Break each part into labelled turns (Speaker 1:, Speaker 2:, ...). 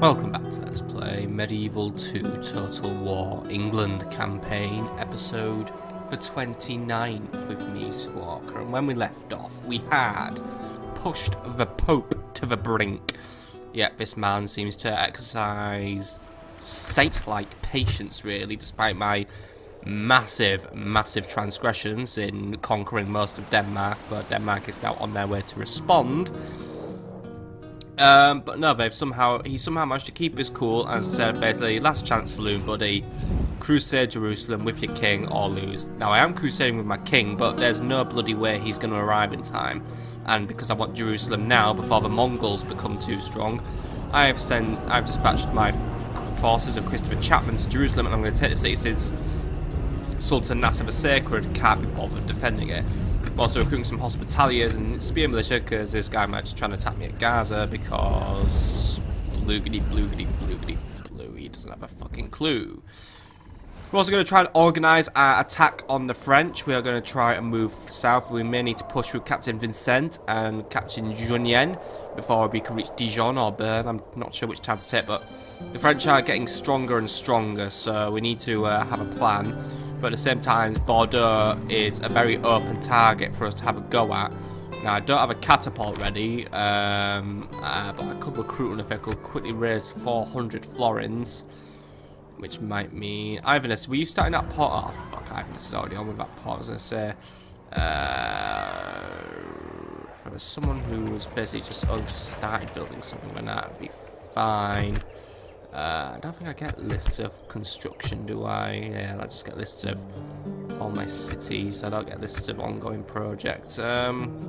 Speaker 1: Welcome back to Let's Play Medieval 2 Total War England Campaign, episode the 29th with me, Squawker. And when we left off, we had pushed the Pope to the brink. Yet this man seems to exercise saint-like patience, really, despite my massive transgressions in conquering most of Denmark. But Denmark is now on their way to respond. But no, he somehow managed to keep his cool and said basically, last chance saloon, buddy. Crusade Jerusalem with your king or lose. Now, I am crusading with my king, but there's no bloody way he's going to arrive in time. And because I want Jerusalem now, before the Mongols become too strong, I've dispatched my forces of Christopher Chapman to Jerusalem, and I'm going to take the city since Sultan Nasser the Sacred can't be bothered defending it. I'm also recruiting some hospitaliers and spear militia because this guy might just try and attack me at Gaza because blue, he doesn't have a fucking clue. We're also going to try and organise our attack on the French. We are going to try and move south. We may need to push with Captain Vincent and Captain Junien before we can reach Dijon or Bern. I'm not sure which town to take, but the French are getting stronger and stronger, so we need to have a plan. But at the same time, Bordeaux is a very open target for us to have a go at. Now, I don't have a catapult ready, but I could recruit if I could quickly raise 400 florins, which might mean... Ivanus, were you starting that port? Oh, fuck, Ivanus is already on with that port, I was going to say. If there was someone who was basically just started building something, then that would be fine. I don't think I get lists of construction, do I? Yeah, I just get lists of all my cities. I don't get lists of ongoing projects. Yeah.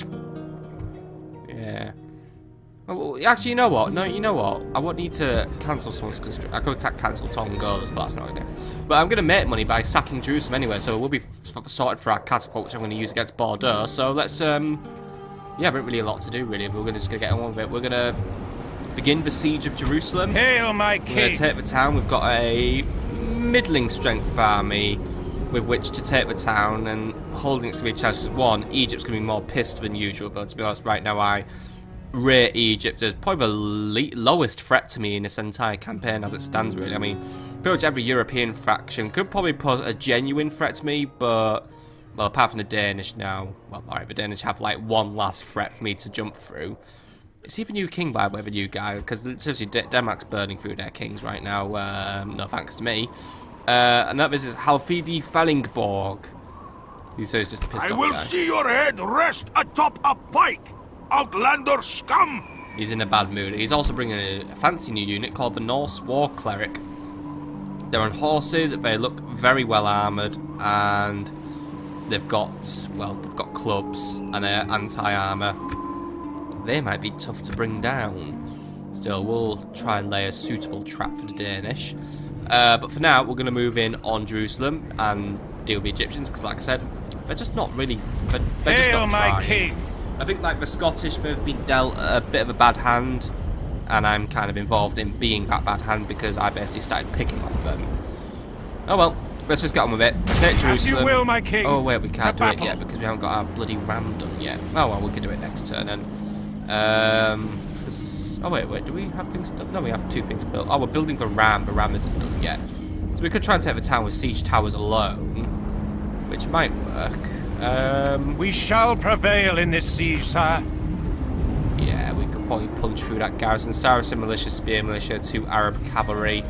Speaker 1: Oh, well, actually, you know what? No, you know what? I won't need to cancel someone's construction. I could cancel Mongols, but that's not gonna do. But I'm gonna make money by sacking Jerusalem anyway, so we'll be sorted for our catapult, which I'm gonna use against Bordeaux. So let's yeah, there ain't really a lot to do, really. We're just gonna get on with it. We're gonna begin the siege of Jerusalem.
Speaker 2: Hail, my king!
Speaker 1: We're going to take the town. We've got a middling strength army with which to take the town, and holding it's going to be a challenge because, one, Egypt's going to be more pissed than usual, but to be honest, right now I rate Egypt as probably the lowest threat to me in this entire campaign as it stands, really. I mean, pretty much every European faction could probably pose a genuine threat to me, but, well, apart from the Danish now, well, alright, the Danish have like one last threat for me to jump through. Is he the new king, by the way, the new guy? Because seriously, Denmark's burning through their kings right now. No thanks to me. And that is Halfidi Fallingborg. He says just a pissed off guy.
Speaker 3: I will see your head rest atop a pike, outlander scum!
Speaker 1: He's in a bad mood. He's also bringing a fancy new unit called the Norse War Cleric. They're on horses. They look very well armoured, and they've got clubs and anti-armour. They might be tough to bring down. Still, we'll try and lay a suitable trap for the Danish. But for now, we're going to move in on Jerusalem and deal with the Egyptians, because like I said, they're just not really... They're just not trying.
Speaker 2: King.
Speaker 1: I think like the Scottish have been dealt a bit of a bad hand, and I'm kind of involved in being that bad hand because I basically started picking on them. Oh well, let's just get on with it. Take Jerusalem.
Speaker 2: As you will, my king.
Speaker 1: Oh wait, we can't do it yet because we haven't got our bloody ram done yet. Oh well, we can do it next turn then. Oh wait, do we have things done? No, we have two things built. Oh, we're building the ram. The ram isn't done yet. So we could try and take the town with siege towers alone, which might work.
Speaker 2: We shall prevail in this siege, sire.
Speaker 1: Yeah, we could probably punch through that garrison. Saracen militia, spear militia, 2 Arab cavalry.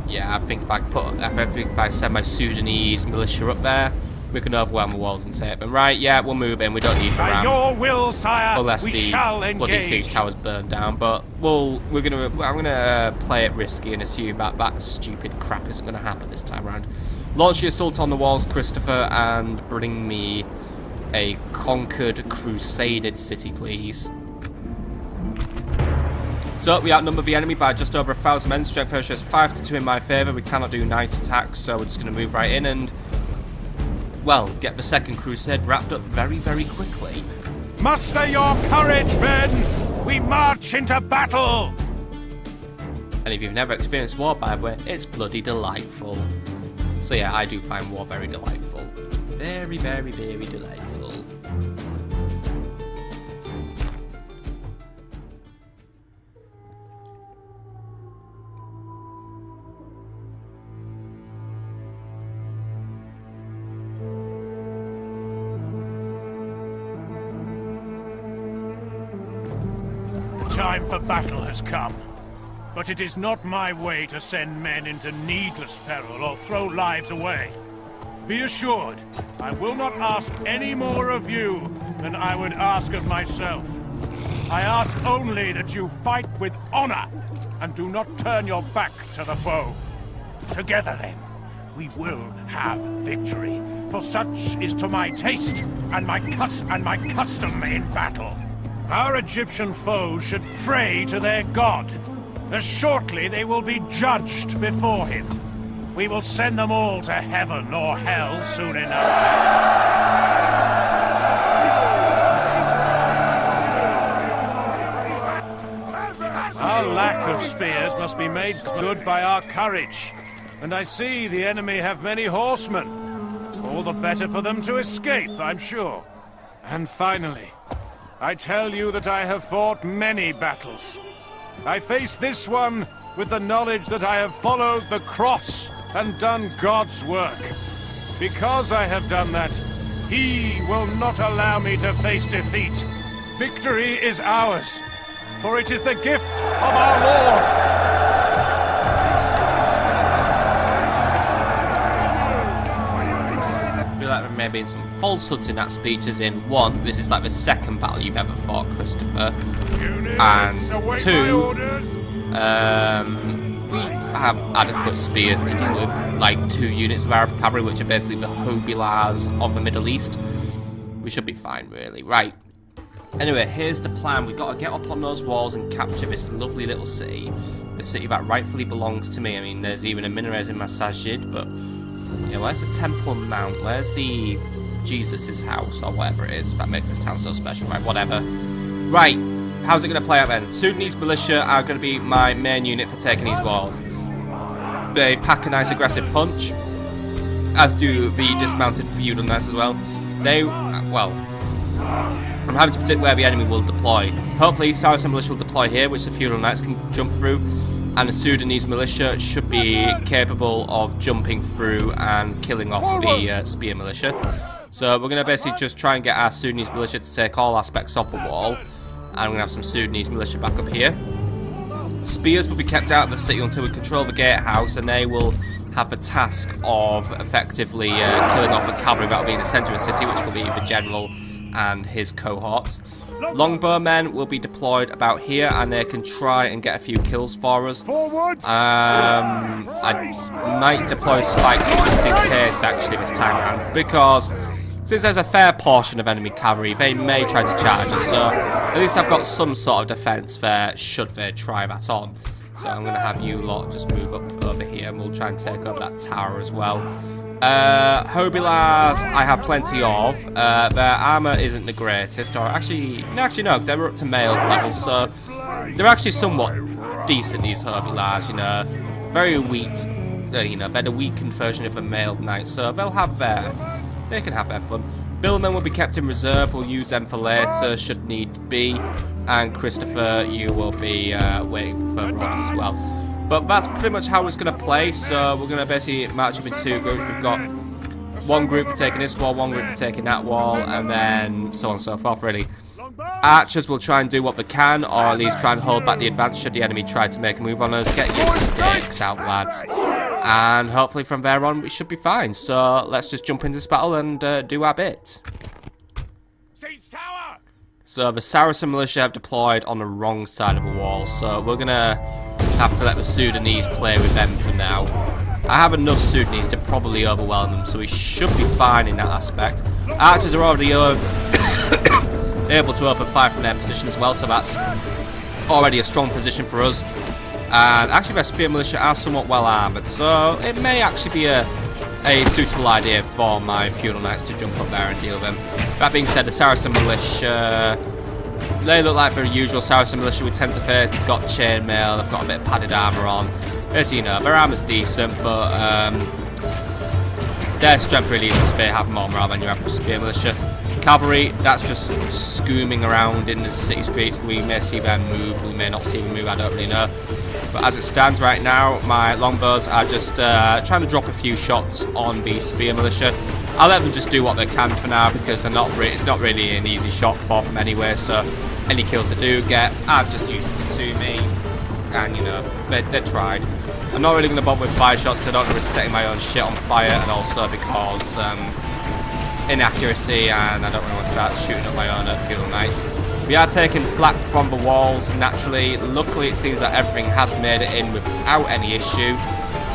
Speaker 1: Yeah, I think if I send my Sudanese militia up there, we can overwhelm the walls and take them. Right, yeah, we'll move in. We don't need the ram.
Speaker 2: By your will, sire,
Speaker 1: unless
Speaker 2: we
Speaker 1: the
Speaker 2: shall
Speaker 1: bloody siege
Speaker 2: engage.
Speaker 1: towers burn down. But I'm gonna play it risky and assume that stupid crap isn't gonna happen this time around. Launch your assault on the walls, Christopher, and bring me a conquered, crusaded city, please. So we outnumber the enemy by just over 1,000 men. Strength ratio is 5-2 in my favour. We cannot do night attacks, so we're just gonna move right in and, well, get the second crusade wrapped up very, very quickly.
Speaker 2: Muster your courage, men! We march into battle!
Speaker 1: And if you've never experienced war, by the way, it's bloody delightful. So yeah, I do find war very delightful. Very, very, very delightful.
Speaker 2: time for battle has come. But it is not my way to send men into needless peril or throw lives away. Be assured, I will not ask any more of you than I would ask of myself. I ask only that you fight with honor and do not turn your back to the foe. Together then, we will have victory, for such is to my taste and my custom in battle. Our Egyptian foes should pray to their god, as shortly they will be judged before him. We will send them all to heaven or hell soon enough. Our lack of spears must be made good by our courage. And I see the enemy have many horsemen. All the better for them to escape, I'm sure. And finally, I tell you that I have fought many battles. I face this one with the knowledge that I have followed the cross and done God's work. Because I have done that, He will not allow me to face defeat. Victory is ours, for it is the gift of our Lord.
Speaker 1: I feel like there may have been some falsehoods in that speech, as in, one, this is like the second battle you've ever fought, Christopher, and two, we have adequate spears to deal with, like 2 units of Arab cavalry, which are basically the Hobilars of the Middle East. We should be fine, really. Right. Anyway, here's the plan. We've got to get up on those walls and capture this lovely little city. The city that rightfully belongs to me. I mean, there's even a minaret in Masajid, but... yeah, where's the Temple Mount? Where's the Jesus' house, or whatever it is that makes this town so special? Right, whatever. Right. How's it going to play out then? Sudanese militia are going to be my main unit for taking these walls. They pack a nice aggressive punch, as do the dismounted feudal knights as well. They, well, I'm having to predict where the enemy will deploy. Hopefully Saracen militia will deploy here, which the feudal knights can jump through, and the Sudanese militia should be capable of jumping through and killing off the spear militia. So we're going to basically just try and get our Sudanese militia to take all aspects of the wall. And we're going to have some Sudanese militia back up here. Spears will be kept out of the city until we control the gatehouse, and they will have the task of effectively killing off the cavalry that will be in the centre of the city, which will be the general and his cohorts. Longbowmen will be deployed about here, and they can try and get a few kills for us. I might deploy spikes just in case, actually, this time around, because since there's a fair portion of enemy cavalry, they may try to charge us, so at least I've got some sort of defence there should they try that on. So I'm going to have you lot just move up over here, and we'll try and take over that tower as well. Hobilars I have plenty of. Their armour isn't the greatest, or actually no, they're up to mail levels, so they're actually somewhat decent, these Hobilars, you know. Very weak, you know, they're the weakened version of a mailed knight, so they can have their fun. Billmen will be kept in reserve. We'll use them for later, should need be. And Christopher, you will be waiting for further orders as well. But that's pretty much how it's going to play. So we're going to basically march up in 2 groups. We've got one group for taking this wall, one group for taking that wall, and then so on and so forth, really. Archers will try and do what they can, or at least try and hold back the advance should the enemy try to make a move on us. Get your stakes out, lads. And hopefully from there on we should be fine. So let's just jump into this battle and do our bit. So the Saracen militia have deployed on the wrong side of the wall, so we're going to have to let the Sudanese play with them for now. I have enough Sudanese to probably overwhelm them, so we should be fine in that aspect. Archers are already able to open fire from their position as well, so that's already a strong position for us. And actually their spear militia are somewhat well armoured, so it may actually be a suitable idea for my feudal knights to jump up there and deal with them. That being said, the Saracen militia, they look like the usual Saracen militia we tend to face. They've got chainmail, they've got a bit of padded armour on. As you know, their armour's decent, but their strength really isn't to have more morale than your average spear militia. Cavalry, that's just scooming around in the city streets. We may see them move, we may not see them move, I don't really know. But as it stands right now, my longbows are just trying to drop a few shots on the spear militia. I'll let them just do what they can for now, because it's not really an easy shot for them anyway, so Any kills I do get, I've just used them to me. And, you know, they tried. I'm not really going to bother with fire shots, I don't want to risk setting my own shit on fire, and also because inaccuracy, and I don't really want to start shooting up my own feudal knights. We are taking flak from the walls naturally. Luckily, it seems that everything has made it in without any issue.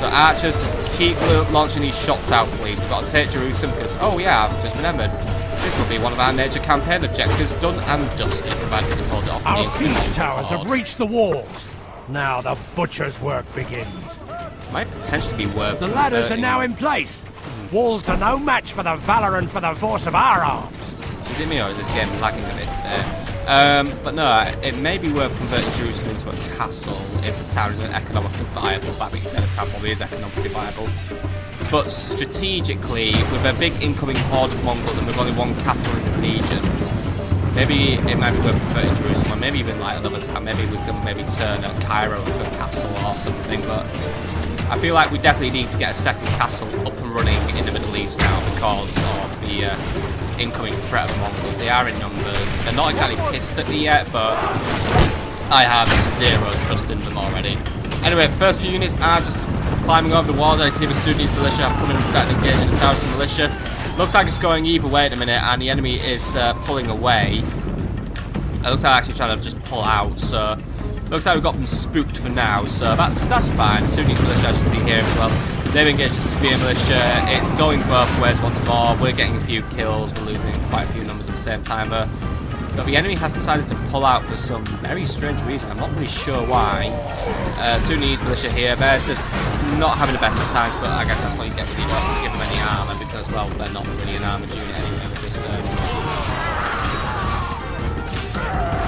Speaker 1: So archers, just keep launching these shots out, please. We've got to take Jerusalem because, oh yeah, I've just remembered. This will be one of our major campaign objectives, done and dusted, provided we can hold it off.
Speaker 2: Our siege towers have reached the walls. Now the butcher's work begins.
Speaker 1: Might potentially be worth.
Speaker 2: The ladders are now in place. Walls are no match for the valor and for the force of our arms.
Speaker 1: Is it me or is this game lagging a bit today? But no, it may be worth converting Jerusalem into a castle if the town is economically viable. That being said, the town probably is economically viable. But strategically, with a big incoming horde of Mongols and with only one castle in the region, maybe it might be worth converting Jerusalem, or maybe even like another town. Maybe we can turn Cairo into a castle or something. But I feel like we definitely need to get a second castle up and running in the Middle East now because of the incoming threat of Mongols. They are in numbers. They're not exactly pissed at me yet, but I have zero trust in them already. Anyway, first few units are just climbing over the walls. I can see the Sudanese militia have come in and started engaging the Saracen militia. Looks like it's going either way at the minute, and the enemy is pulling away. It looks like they're actually trying to just pull out, so looks like we've got them spooked for now, so that's fine. Sudanese militia, as you can see here as well, they've engaged the spear militia. It's going both ways once more. We're getting a few kills, we're losing quite a few numbers at the same time, but the enemy has decided to pull out for some very strange reason. I'm not really sure why. Sudanese militia here, they're just not having the best of times, but I guess that's what you get when you don't give them any armour, because, well, they're not really an armoured unit anyway, they're just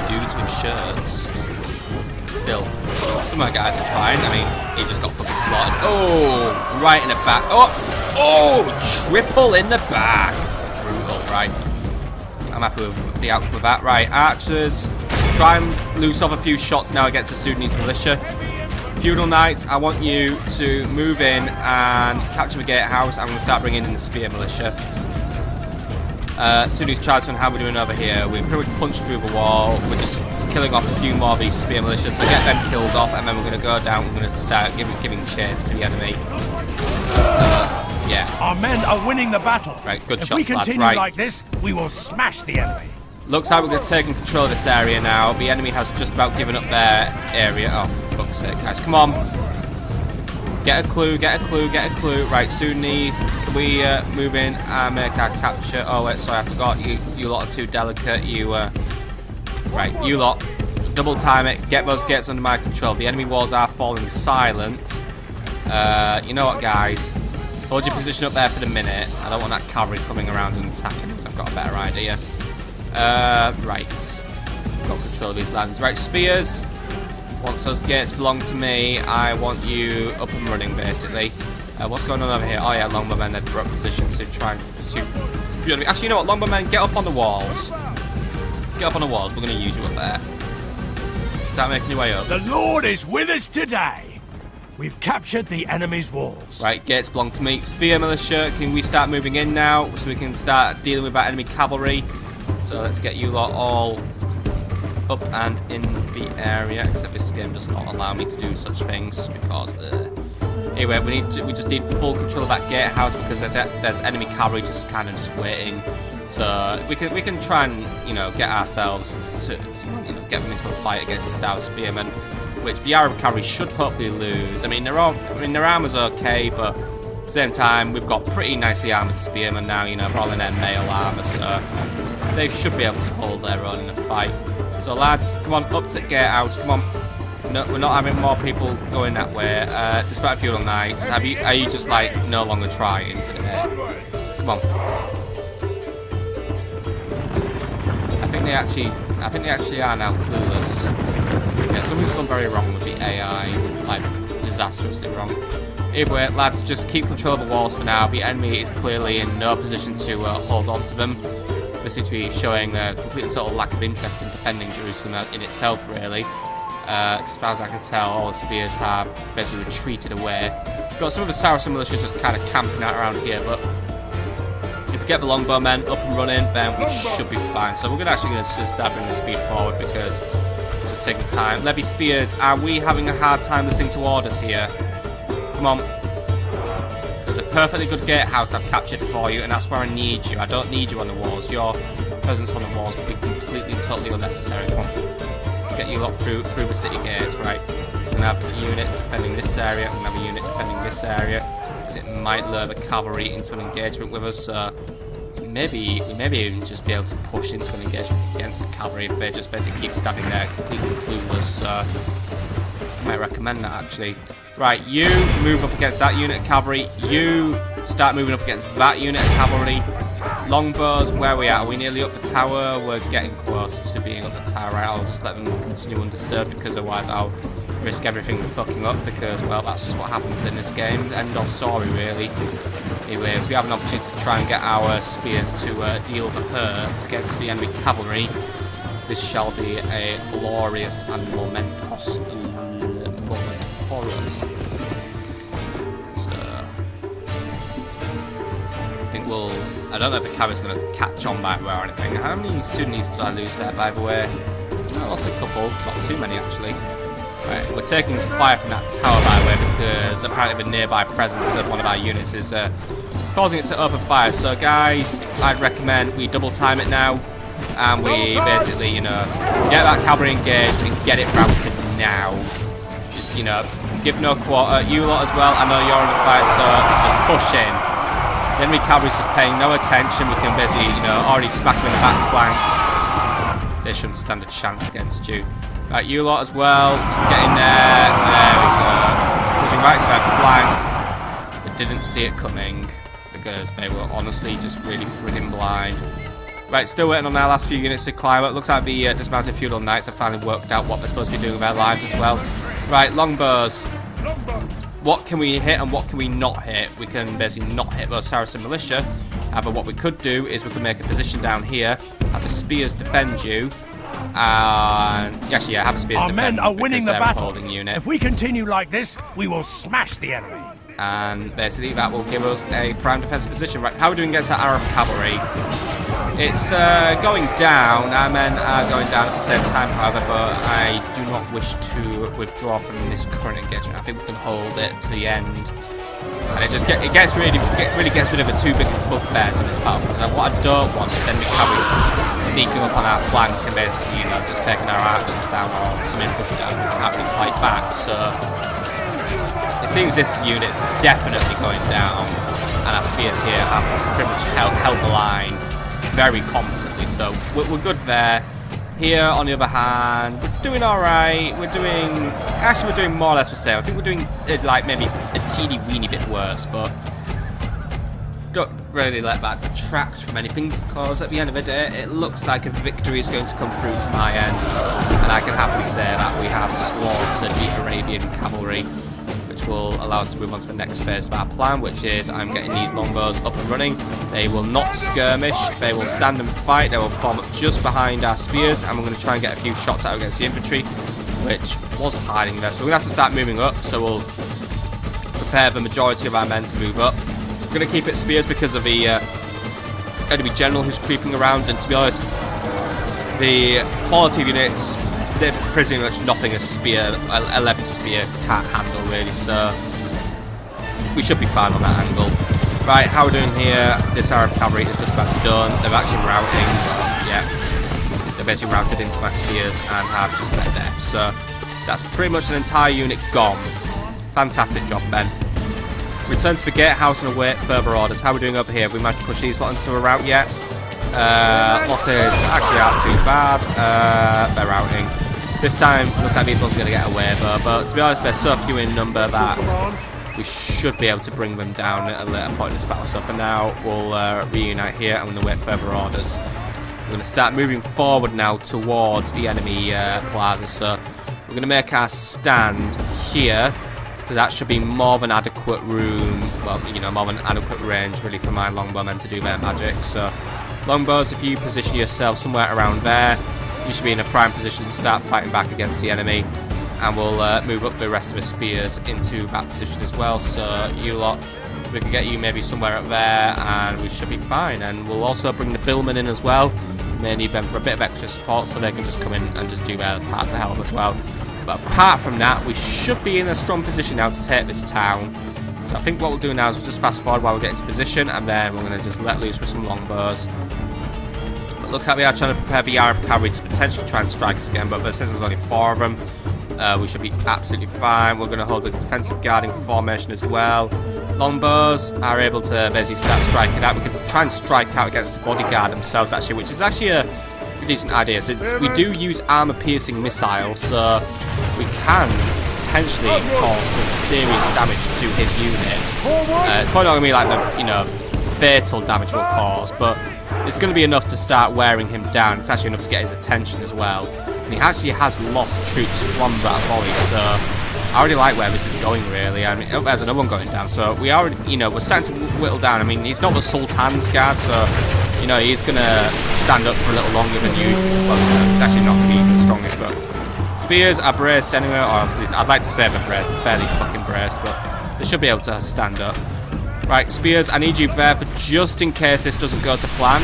Speaker 1: dudes with shirts. Still, some of the guys are trying. I mean, he just got fucking slaughtered. Oh, right in the back. Oh, triple in the back. Brutal, right. I'm happy with the outcome of that. Right, archers, try and loose off a few shots now against the Sudanese militia. Feudal Knights, I want you to move in and capture the gatehouse. I'm going to start bringing in the spear militia. Sudanese tribesmen, how are we doing over here? We've pretty much punched through the wall. We're just killing off a few more of these spear militia, so get them killed off, and then we're going to go down. We're going to start giving chase to the enemy. Yeah.
Speaker 2: Our men are winning the battle.
Speaker 1: Right, good shots,
Speaker 2: lads. If we continue
Speaker 1: right.
Speaker 2: like this, we will smash the enemy.
Speaker 1: Looks like we're taking control of this area now. The enemy has just about given up their area. Oh, for fuck's sake, guys. Come on. Get a clue, get a clue, get a clue. Right, Sudanese, can we move in and make our capture? Oh, wait, sorry, I forgot. You lot are too delicate. Right, you lot. Double time it. Get those gates under my control. The enemy walls are falling silent. You know what, guys? Hold your position up there for the minute. I don't want that cavalry coming around and attacking because I've got a better idea. Right. Got control of these lands. Right, spears. Once those gates belong to me, I want you up and running, basically. What's going on over here? Oh yeah, Longbowmen, they've broke positions to try and pursue. Actually, you know what, Longbowmen, get up on the walls. Get up on the walls, we're going to use you up there. Start making your way up.
Speaker 2: The Lord is with us today. We've captured the enemy's walls.
Speaker 1: Right, gates belong to me. Spear militia, can we start moving in now so we can start dealing with that enemy cavalry? So let's get you lot all up and in the area, except this game does not allow me to do such things because anyway, we just need full control of that gatehouse because there's enemy cavalry just kind of just waiting. So we can try and, you know, get ourselves to get them into a fight against the stout spearmen, which the Arab cavalry should hopefully lose. I mean, their armor's okay, but at the same time, we've got pretty nicely armored spearmen now, you know, all in their mail armor, so they should be able to hold their own in a fight. So lads, come on, up to gatehouse, come on. No, we're not having more people going that way. Despite feudal knights, are you just like no longer trying today? Come on. I think they actually are now clueless. Yeah, something's gone very wrong with the AI, like disastrously wrong. Either way, lads, just keep control of the walls for now. The enemy is clearly in no position to hold on to them. They seem to be showing a complete and total lack of interest in defending Jerusalem in itself, really. As far as I can tell, all the spears have basically retreated away. We've got some of the Saracen militia just kind of camping out around here, but if we get the Longbowmen up and running, then we should be fine. So we're actually going to start bringing the speed forward because it's just taking time. Levy spears, are we having a hard time listening to orders here? Come on. There's a perfectly good gatehouse I've captured for you, and that's where I need you. I don't need you on the walls. Your presence on the walls will be completely and totally unnecessary. Come on. Get you lot through the city gates, right? So we're going to have a unit defending this area, we're going to have a unit defending this area. It might lure the cavalry into an engagement with us, so maybe we may even just be able to push into an engagement against the cavalry if they just basically keep standing there completely clueless. So I might recommend that actually. Right, you move up against that unit of cavalry, you start moving up against that unit of cavalry. Longbows, where are we at? Are we nearly up the tower? We're getting close to being up the tower, right? I'll just let them continue undisturbed because otherwise I'll risk everything fucking up because, well, that's just what happens in this game. End of story, really. Anyway, if we have an opportunity to try and get our spears to deal the hurt against the enemy cavalry, this shall be a glorious and momentous moment for us. I don't know if the cavalry's going to catch on by the way or anything. How many Sudanese did I lose there, by the way? I lost a couple, not too many actually. Right, we're taking fire from that tower, by the way, because apparently the nearby presence of one of our units is causing it to open fire. So guys, I'd recommend we double time it now, and we basically, you know, get that cavalry engaged and get it routed now. Just, you know, give no quarter. You lot as well, I know you're on the fight, so just push in. The enemy cavalry's just paying no attention. We can basically, you know, already smack them in the back flank. They shouldn't stand a chance against you. Right, you lot as well. Just get in there. There we go. Pushing right to their flank. They didn't see it coming because they were honestly just really friggin' blind. Right, still waiting on our last few units to climb up. Looks like the dismounted feudal knights have finally worked out what they're supposed to be doing with their lives as well. Right, longbows. What can we hit and what can we not hit? We can basically not hit those Saracen militia. However, what we could do is we could make a position down here, have the spears defend you, and actually, yeah, have the spears defend.
Speaker 2: Our men are winning the battle.
Speaker 1: Unit.
Speaker 2: If we continue like this, we will smash the enemy.
Speaker 1: And basically, that will give us a prime defensive position. Right, how are we doing against that Arab cavalry? It's going down. Our men are going down at the same time, however, but I do not wish to withdraw from this current engagement. I think we can hold it to the end. And it just really gets rid of the two big bugbears in this battle. Because what I don't want is enemy cavalry sneaking up on our flank and basically, you know, just taking our archers down or something pushing down and we can't really fight back. So it seems this unit's definitely going down, and our spears here have pretty much held the line very competently, so we're good there. Here, on the other hand, we're doing alright. We're doing more or less the same. I think we're doing like maybe a teeny weeny bit worse, but don't really let that detract from anything because at the end of the day, it looks like a victory is going to come through to my end, and I can happily say that we have slaughtered the Arabian cavalry, which will allow us to move on to the next phase of our plan, which is I'm getting these longbows up and running. They will not skirmish, they will stand and fight, they will form up just behind our spears, and we're going to try and get a few shots out against the infantry, which was hiding there. So we're going to have to start moving up, so we'll prepare the majority of our men to move up. We're going to keep it spears because of the enemy general who's creeping around, and to be honest, the quality of units, they're pretty much nothing a spear, a levied spear can't handle really, so we should be fine on that angle. Right, how we're doing here, this Arab cavalry is just about done. They're actually routing, but yeah, they're basically routed into my spears and have just met death. So that's pretty much an entire unit gone. Fantastic job, Ben. Return to the gatehouse and await further orders. How are we doing over here? Have we managed to push these lot into a route yet? Losses actually aren't too bad. They're routing. This time, looks like these ones are going to get away, but to be honest, they're so few in number that we should be able to bring them down at a later point in this battle. So for now, we'll reunite here and we'll wait further orders. We're going to start moving forward now towards the enemy plaza. So we're going to make our stand here, because that should be more than adequate room, well, you know, more than adequate range really for my longbowmen to do their magic. So longbows, if you position yourself somewhere around there, you should be in a prime position to start fighting back against the enemy, and we'll move up the rest of the spears into that position as well. So you lot We can get you maybe somewhere up there, and we should be fine. And we'll also bring the billmen in as well. We may need them for a bit of extra support, so they can just come in and just do their part to help as well. But apart from that, we should be in a strong position now to take this town. So I think what we'll do now is we'll just fast forward while we get into position, and then we're going to just let loose with some longbows. It looks like we are trying to prepare the armed cavalry to potentially try and strike us again, but since there's only 4 of them, we should be absolutely fine. We're going to hold the defensive guarding formation as well. Longbows are able to basically start striking out. We can try and strike out against the bodyguard themselves, actually, which is actually a decent idea. So we do use armor-piercing missiles, so we can potentially cause some serious damage to his unit. It's probably not going to be like the, you know, fatal damage we'll cause, but it's going to be enough to start wearing him down. It's actually enough to get his attention as well. And he actually has lost troops from that volley, so I already like where this is going, really. I mean, oh, there's another one going down, so we already, you know, we're starting to whittle down. I mean, he's not the Sultan's guard, so, you know, he's going to stand up for a little longer than usual. Well, he's actually not going to be the strongest, but spears are braced anyway, or at least I'd like to say they're braced, barely fucking braced, but they should be able to stand up. Right, spears, I need you there for just in case this doesn't go to plan.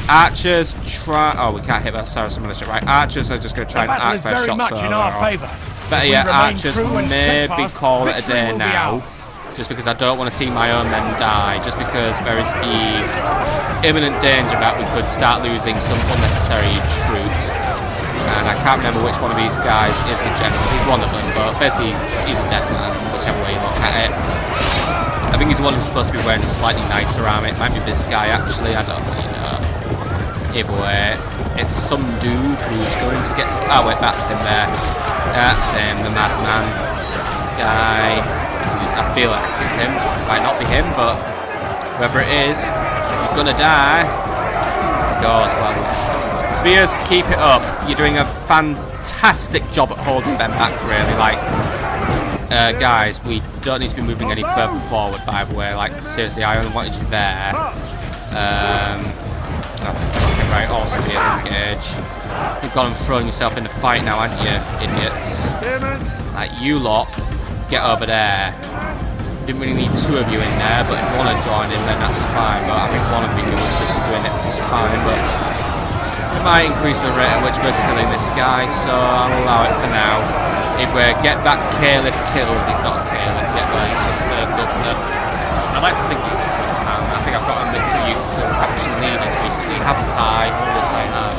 Speaker 1: Archers, try... Oh, we can't hit that Saracen militia. Right, archers are just going to try and arc their shots over. Better yet, archers, maybe call it a day now. Just because I don't want to see my own men die. Just because there is the imminent danger that we could start losing some unnecessary troops. And I can't remember which one of these guys is the general. He's one of them, but basically he's a dead man, whichever way you look at it. I think he's the one who's supposed to be wearing a slightly nicer armor. It might be this guy, actually. I don't really know. Either way, it's some dude who's going to get... Oh, wait, that's him there. That's him, the madman guy. I feel like it's him. It might not be him, but whoever it is, he's going to die. He goes, well... Spears, keep it up. You're doing a fantastic job at holding them back, really. Like... guys, we don't need to be moving any further forward, by the way. Like, seriously, I only wanted you there. Okay, right, also be engage. You've gone and thrown yourself in the fight now, haven't you, idiots? Like, you lot, get over there. Didn't really need 2 of you in there, but if you want to join in, then that's fine. But I think one of you was just doing it just fine, but it might increase the rate at which we're killing this guy, so I'll allow it for now. If we get that Caliph killed, he's not a Caliph yet, but he's just a governor. I'd like to think he's a sultan. I think I've got a bit too used to capturing leaders recently, haven't I? Yes, I have.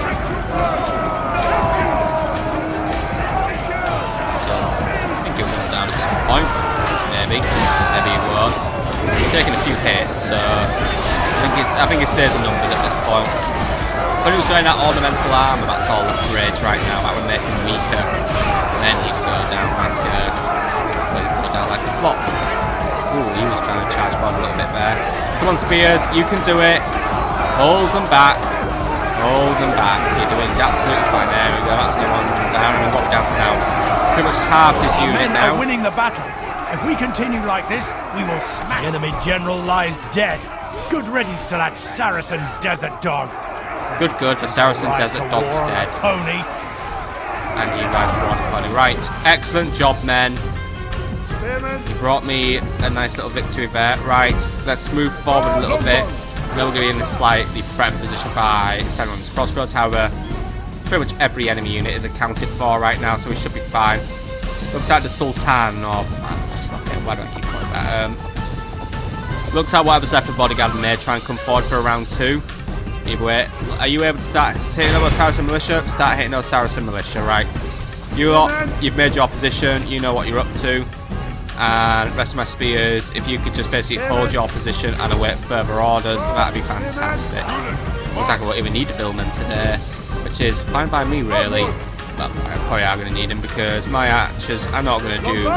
Speaker 1: So, I think he'll come down at some point. Maybe. Maybe he won't. He's taking a few hits, so I think his days are numbered at this point. When he was doing that ornamental armor, that's all the rage right now. That would make him weaker. Then he'd go down like a flop. Ooh, he was trying to charge forward a little bit there. Come on, spears, you can do it. Hold them back. Hold them back. You're doing absolutely fine. There we go. That's no one down. And what we're down to now. Pretty much half his unit now.
Speaker 2: We're winning the battle. If we continue like this, we will smash. The enemy general lies dead. Good riddance to that Saracen desert dog.
Speaker 1: Good. The Saracen desert dog's dead.
Speaker 2: Pony.
Speaker 1: And you guys brought the body. Right. Excellent job, men. You brought me a nice little victory there. Right. Let's move forward a little bit. I know we're going to be in a slightly threatened position by standing on this crossroads. However, pretty much every enemy unit is accounted for right now, so we should be fine. Looks like the Sultan, or... Okay, why do I keep calling that? Looks like whatever's left of bodyguard may try and come forward for round 2. Either way, are you able to start hitting those Saracen militia? Start hitting those Saracen militia, right. You lot, you've made your position, you know what you're up to. And the rest of my spears, if you could just basically hold your position and await further orders, that'd be fantastic. Looks like I won't even need the billmen today, which is fine by me, really. But I probably are going to need them because my archers are not going to do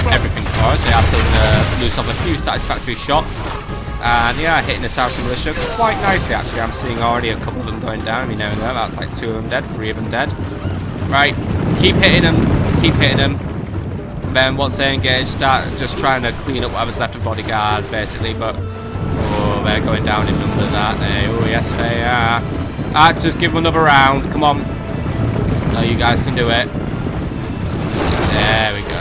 Speaker 1: everything for us. They are still going to lose off a few satisfactory shots. And yeah, hitting the Saracen militia quite nicely, actually. I'm seeing already a couple of them going down. You never know, that's like 2 of them dead, 3 of them dead. Right, keep hitting them, keep hitting them. And then once they engage, start just trying to clean up whatever's left of bodyguard, basically. But, oh, they're going down in numbers, aren't they? Oh, yes, they are. Just give them another round, come on. No, you guys can do it. There we go.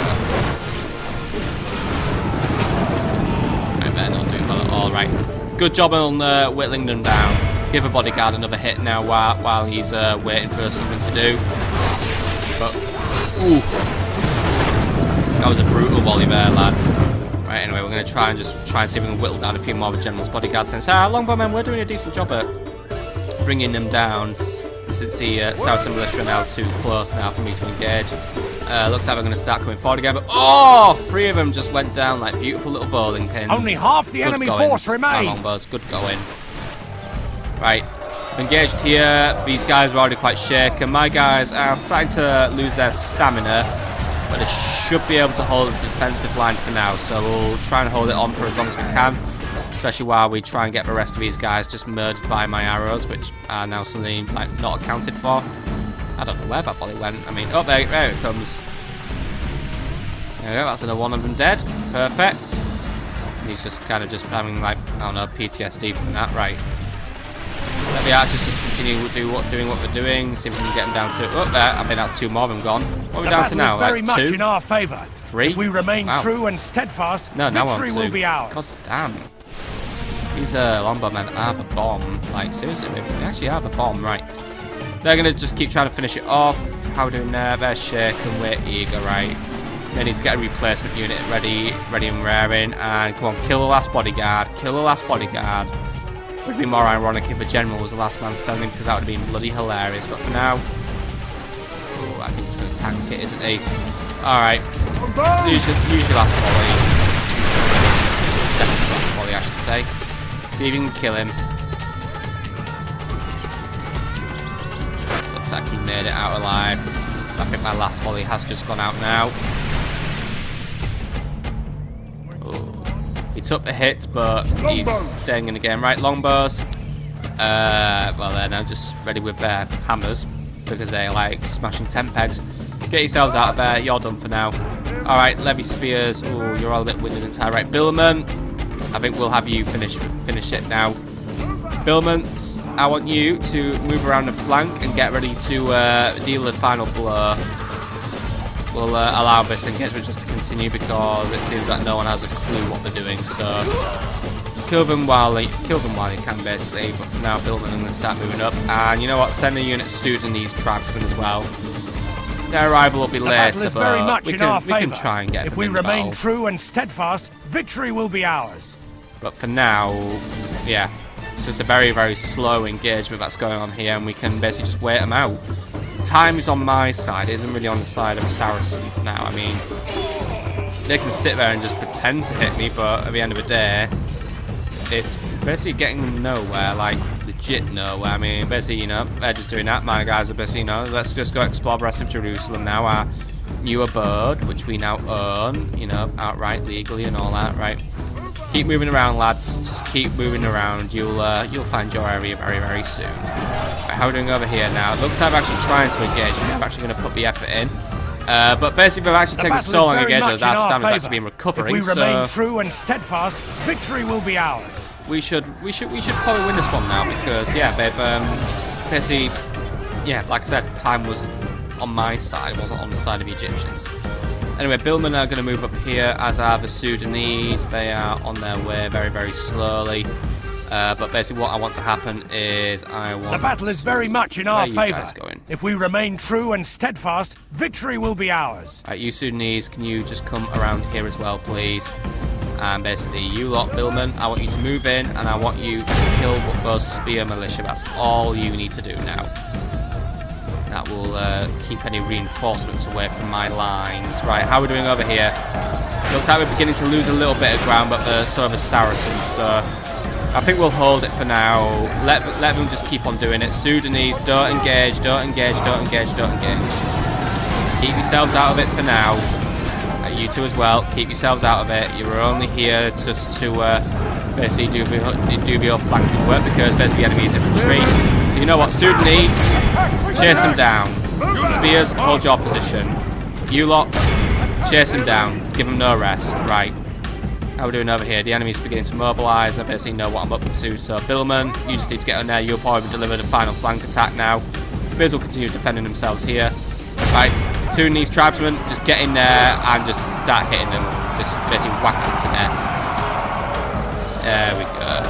Speaker 1: I better not do Good job on whittling them down. Give a bodyguard another hit now while he's waiting for something to do. But, ooh. That was a brutal volley there, lads. Right, anyway, we're going to try and see if we can whittle down a few more of the general's bodyguards. Since Longbowmen, we're doing a decent job at bringing them down. Since the Saracen militia are now too close now for me to engage. Looks like we're going to start coming forward again. But, oh! 3 of them just went down like beautiful little bowling pins.
Speaker 2: Only half the enemy force remains.
Speaker 1: Longbows, good going. Right, engaged here. These guys are already quite shaken. My guys are starting to lose their stamina, but they should be able to hold the defensive line for now. So we'll try and hold it on for as long as we can, especially while we try and get the rest of these guys just murdered by my arrows, which are now suddenly like not accounted for. I don't know where that volley went. I mean, oh, there it comes. There we go, that's another one of them dead. Perfect. And he's just kind of just having like, I don't know, PTSD from that. Right. Let the archers just continue doing what they're doing. See if we can get them down to. Oh, there. I think that's 2 more of them gone. What are we down to now?
Speaker 2: Very
Speaker 1: like 2?
Speaker 2: much in our favour.
Speaker 1: 3?
Speaker 2: If we remain true and steadfast, victory will be ours.
Speaker 1: God damn. These Longbowmen have a bomb. Like, seriously, they actually have a bomb, right. They're going to just keep trying to finish it off. How are we doing there? They're shaken, we're eager, right. They need to get a replacement unit ready and raring. And come on, kill the last bodyguard. Kill the last bodyguard. It would be more ironic if the general was the last man standing, because that would have been bloody hilarious. But for now, oh, I think he's going to tank it, isn't he? Alright. Usually last volley. Second to last volley, I should say. See if you can kill him. Looks like he made it out alive. I think my last volley has just gone out now. He took the hit, but he's staying in the game. Right, longbows. Well, they're now just ready with their hammers because they like smashing 10 pegs. Get yourselves out of there. You're done for now. All right, levy spears. Oh, you're all a bit winded and tired. Right, Billman. I think we'll have you finish it now. Billmans, I want you to move around the flank and get ready to deal the final blow. We'll allow this engagement just to continue because it seems that no one has a clue what they're doing. So kill them while you can, basically. But for now, Billman, I'm going to start moving up. And you know what? Send a unit Sudanese tribesmen as well. Their arrival will be later, but we can try and get them in the battle.
Speaker 2: If we remain true and steadfast, victory will be ours.
Speaker 1: But for now, yeah, it's just a very, very slow engagement that's going on here, and we can basically just wait them out. Time is on my side, it isn't really on the side of the Saracens now. I mean, they can sit there and just pretend to hit me, but at the end of the day, it's basically getting them nowhere, like legit nowhere. I mean, basically, you know, they're just doing that. My guys are basically, you know, let's just go explore the rest of Jerusalem now, our new abode, which we now own, you know, outright legally and all that, right? Keep moving around, lads. Just keep moving around. You'll find your area very, very soon. Right, how are we doing over here now? It looks like I'm actually trying to engage. I'm actually going to put the effort in. But basically, we've actually taken so long to engage us. Our stamina's actually been recovering.
Speaker 2: If we remain true and steadfast, victory will be ours.
Speaker 1: We should probably win this one now because yeah, they've basically, yeah, like I said, time was on my side. It wasn't on the side of the Egyptians. Anyway, Billmen are going to move up here, as are the Sudanese. They are on their way very, very slowly. But basically what I want to happen is
Speaker 2: the battle is very much in our favour. If we remain true and steadfast, victory will be ours.
Speaker 1: Alright, you Sudanese, can you just come around here as well, please? And basically, you lot, Billmen, I want you to move in, and I want you to kill those spear militia. That's all you need to do now. That will keep any reinforcements away from my lines. Right, how are we doing over here? Looks like we're beginning to lose a little bit of ground, but they're sort of a Saracens, so I think we'll hold it for now. Let them just keep on doing it. Sudanese, don't engage, don't engage, don't engage, don't engage. Keep yourselves out of it for now. You two as well, keep yourselves out of it. You're only here just to basically do your flanking work because basically the enemy is in retreat. So you know what, Sudanese, chase them down. Spears, hold your position. You lot, chase them down. Give them no rest. Right. How are we doing over here? The enemy's beginning to mobilise. I basically know what I'm up to. So Billman, you just need to get on there. You'll probably deliver the final flank attack now. Spears will continue defending themselves here. Right. Sudanese tribesmen, just get in there and just start hitting them. Just basically whack them to death. There we go.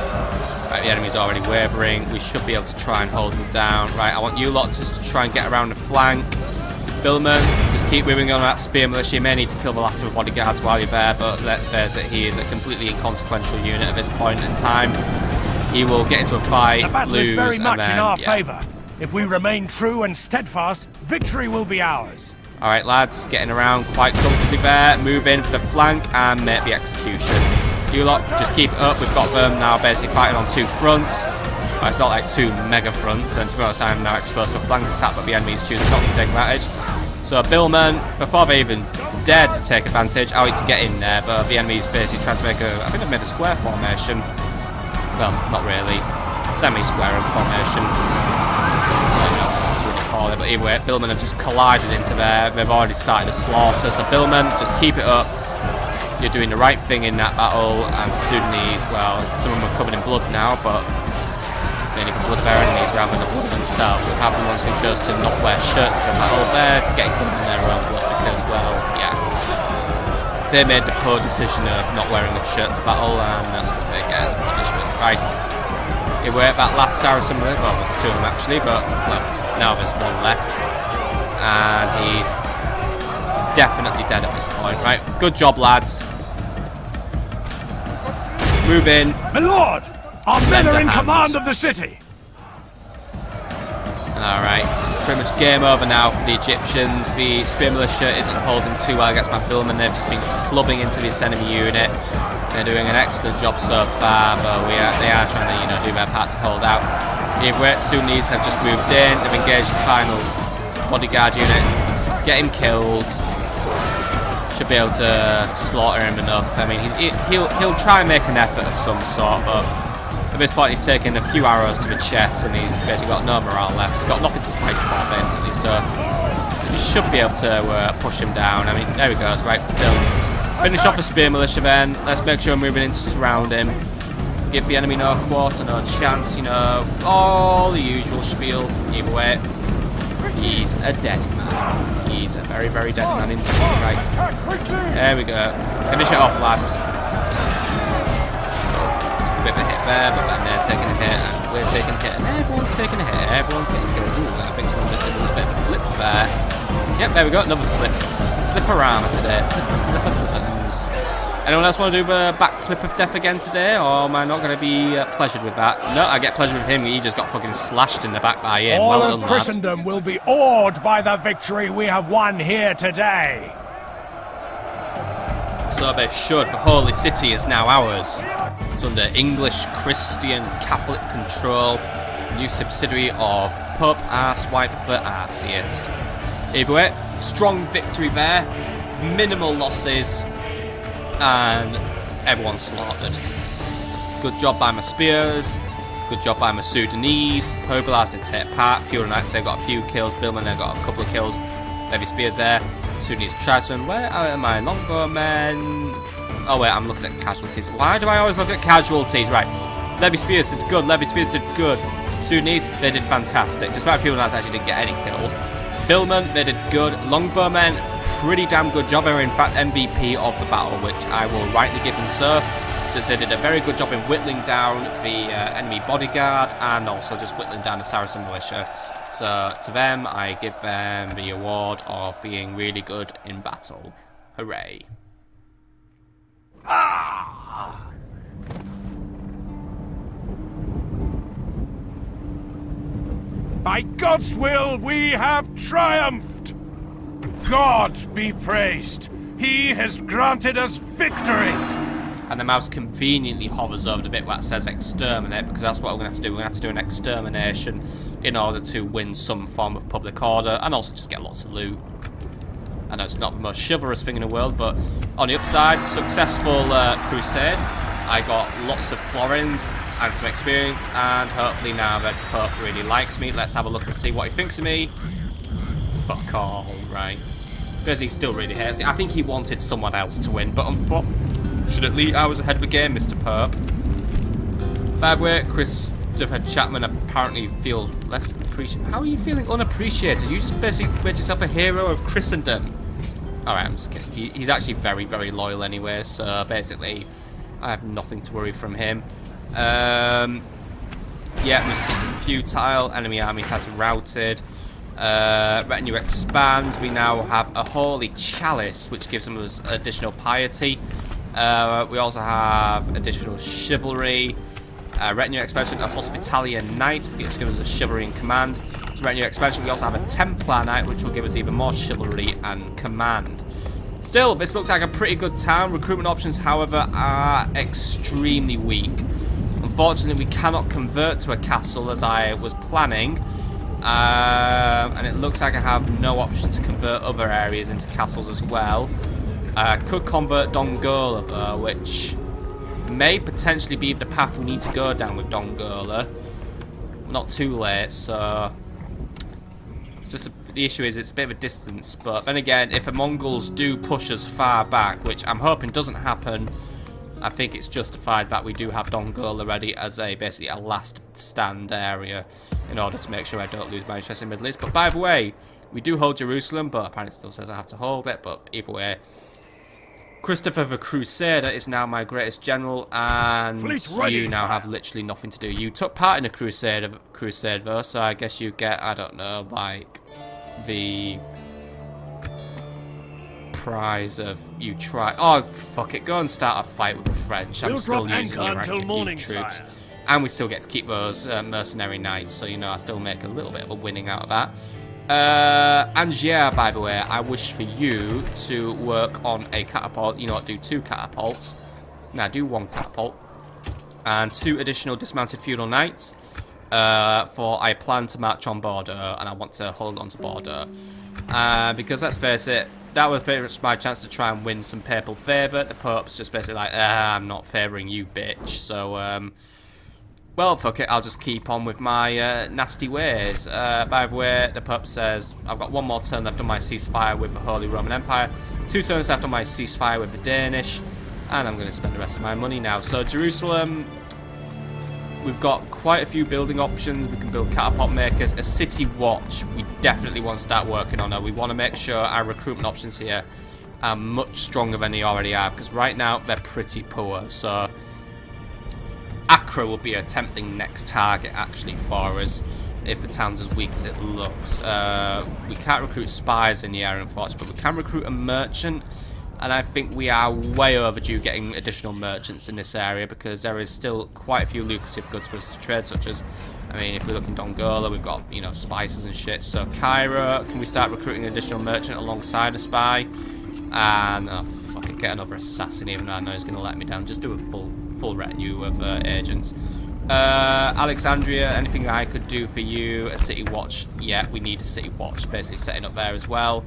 Speaker 1: Right, the enemy's already wavering. We should be able to try and hold them down. Right, I want you lot just to try and get around the flank. Billman, just keep moving on that spear militia. You may need to kill the last of the bodyguards while you're there, but let's face it, he is a completely inconsequential unit at this point in time. He will get into a fight,
Speaker 2: The battle
Speaker 1: lose,
Speaker 2: is very much
Speaker 1: and then,
Speaker 2: in our favour. If we remain true and steadfast, victory will be ours.
Speaker 1: Alright lads, getting around quite comfortably there. Move in for the flank and make the execution. You lot, just keep it up. We've got them now basically fighting on two fronts. Well, it's not like two mega fronts, and to be honest, I'm now exposed to a flank attack, but the enemy's choosing not to take advantage. So Billman, before they even dared to take advantage, I wanted to get in there, but the enemy's basically trying to make a, I think they've made a square formation. Well, not really. Semi-square formation. I don't know what to really call it, but either way, Billman have just collided into there. They've already started to slaughter, so Billman, just keep it up. You're doing the right thing in that battle, and Sudanese, well, some of them are covered in blood now, but mainly the blood of their enemies rather than the blood of themselves. We have the ones who chose to not wear shirts in the battle. They're getting covered in their own blood because, well, yeah. They made the poor decision of not wearing a shirt to battle, and that's what they get as punishment. Right. He worked that last Saracen with, well, there's two of them actually, but, well, now there's one left. And he's definitely dead at this point. Right, good job, lads. Move in.
Speaker 2: My lord! Our men are in command of the city!
Speaker 1: Alright, pretty much game over now for the Egyptians. The spear militia isn't holding too well against my Billman. They've just been clubbing into this enemy unit. They're doing an excellent job so far, but they are trying to, do their part to hold out. The Sudanese have just moved in. They've engaged the final bodyguard unit. Get him killed. Should be able to slaughter him enough. I mean, he'll try and make an effort of some sort, but at this point he's taken a few arrows to the chest and he's basically got no morale left. He's got nothing to fight for, basically, so you should be able to push him down. I mean, there he goes, right, finish off the spear militia then. Let's make sure we're moving in to surround him. Give the enemy no quarter, no chance, all the usual spiel. Either way, he's a dead man. He's a very, very dead man indeed. Right, there we go. Finish it off, lads. Bit of a hit there, but then they're taking a hit, and we're taking a hit, and everyone's taking a hit, everyone's getting killed. Ooh, I think someone just did a little bit of a flip there. Yep, there we go, another flip. Flip-a-rama today. Flip-a-flippins. Anyone else want to do the backflip of death again today, or am I not going to be pleasured with that? No, I get pleasured with him. He just got fucking slashed in the back by him.
Speaker 2: All
Speaker 1: well
Speaker 2: of Christendom will be awed by the victory we have won here today.
Speaker 1: So they should. The holy city is now ours. It's under English, Christian, Catholic control. New subsidiary of Pope S1E29 the Arsiest. Either way, strong victory there. Minimal losses. And everyone's slaughtered. Good job by my spears. Good job by my Sudanese. Papal did take part. Few of the Knights, they've got a few kills. Billman, they've got a couple of kills. Heavy spears there. Sudanese tribesmen. Where are my Longbowmen? Oh wait, I'm looking at casualties. Why do I always look at casualties? Right. Levy spears did good. Levy spears did good. Sudanese, they did fantastic. Despite a few of the Knights actually didn't get any kills. Billman, they did good. Longbowmen, pretty damn good job. They were in fact MVP of the battle, which I will rightly give them so. Since they did a very good job in whittling down the enemy bodyguard and also just whittling down the Saracen militia. So to them, I give them the award of being really good in battle. Hooray.
Speaker 2: Ah! By God's will, we have triumphed! God be praised! He has granted us victory!
Speaker 1: And the mouse conveniently hovers over the bit where it says exterminate, because that's what we're going to have to do. We're going to have to do an extermination in order to win some form of public order and also just get lots of loot. I know it's not the most chivalrous thing in the world, but on the upside, successful crusade. I got lots of florins and some experience, and hopefully now that Pope really likes me, let's have a look and see what he thinks of me. Fuck all, right. Because he still really hates me. I think he wanted someone else to win, but unfortunately I was ahead of the game, Mr. Pope. By the way, Christopher Chapman apparently feels less appreciated. How are you feeling unappreciated? You just basically made yourself a hero of Christendom. Alright, I'm just kidding. He's actually very, very loyal anyway, so basically I have nothing to worry from him. Yeah, resistance futile. Enemy army has routed. Retinue expands. We now have a holy chalice, which gives us additional piety. We also have additional chivalry. Retinue expansion, a hospitalier knight, which gives us a chivalry and command. Retinue expansion, we also have a Templar knight, which will give us even more chivalry and command. Still, this looks like a pretty good town. Recruitment options, however, are extremely weak. Unfortunately, we cannot convert to a castle as I was planning. And it looks like I have no option to convert other areas into castles as well. Could convert Dongola though, which may potentially be the path we need to go down with Dongola. Not too late, so it's just the issue is it's a bit of a distance. But then again, if the Mongols do push us far back, which I'm hoping doesn't happen, I think it's justified that we do have Dongola ready as basically a last stand area in order to make sure I don't lose my interest in Middle East. But by the way, we do hold Jerusalem, but apparently it still says I have to hold it. But either way, Christopher the Crusader is now my greatest general, and you now have literally nothing to do. You took part in a crusade though, so I guess you get, I don't know, like the prize of you try. Oh fuck it, go and start a fight with the French. I'm still using Iraqi troops, and we still get to keep those mercenary knights. So you know, I still make a little bit of a winning out of that. And yeah, by the way, I wish for you to work on a catapult. You know what, do 2 catapults. Now do 1 catapult. And 2 additional dismounted feudal knights. For I plan to march on Bordeaux, and I want to hold on to Bordeaux. Because let's face it, that was pretty much my chance to try and win some papal favour. The Pope's just basically like, I'm not favouring you, bitch. So, well, fuck it, I'll just keep on with my nasty ways. By the way, the Pope says, I've got 1 more turn left on my ceasefire with the Holy Roman Empire, 2 turns left on my ceasefire with the Danish, and I'm going to spend the rest of my money now. So Jerusalem, we've got quite a few building options. We can build catapult makers. A city watch, we definitely want to start working on. We want to make sure our recruitment options here are much stronger than they already are, because right now they're pretty poor. So Accra will be a tempting next target actually for us if the town's as weak as it looks. We can't recruit spies in the area unfortunately, but we can recruit a merchant, and I think we are way overdue getting additional merchants in this area because there is still quite a few lucrative goods for us to trade, such as, I mean, if we look in Dongola, we've got, you know, spices and shit. So Cairo, can we start recruiting an additional merchant alongside a spy? And oh fuck it, get another assassin, even though I know he's going to let me down. Just do a full retinue of agents. Alexandria, anything I could do for you? A city watch? Yeah, we need a city watch, basically setting up there as well.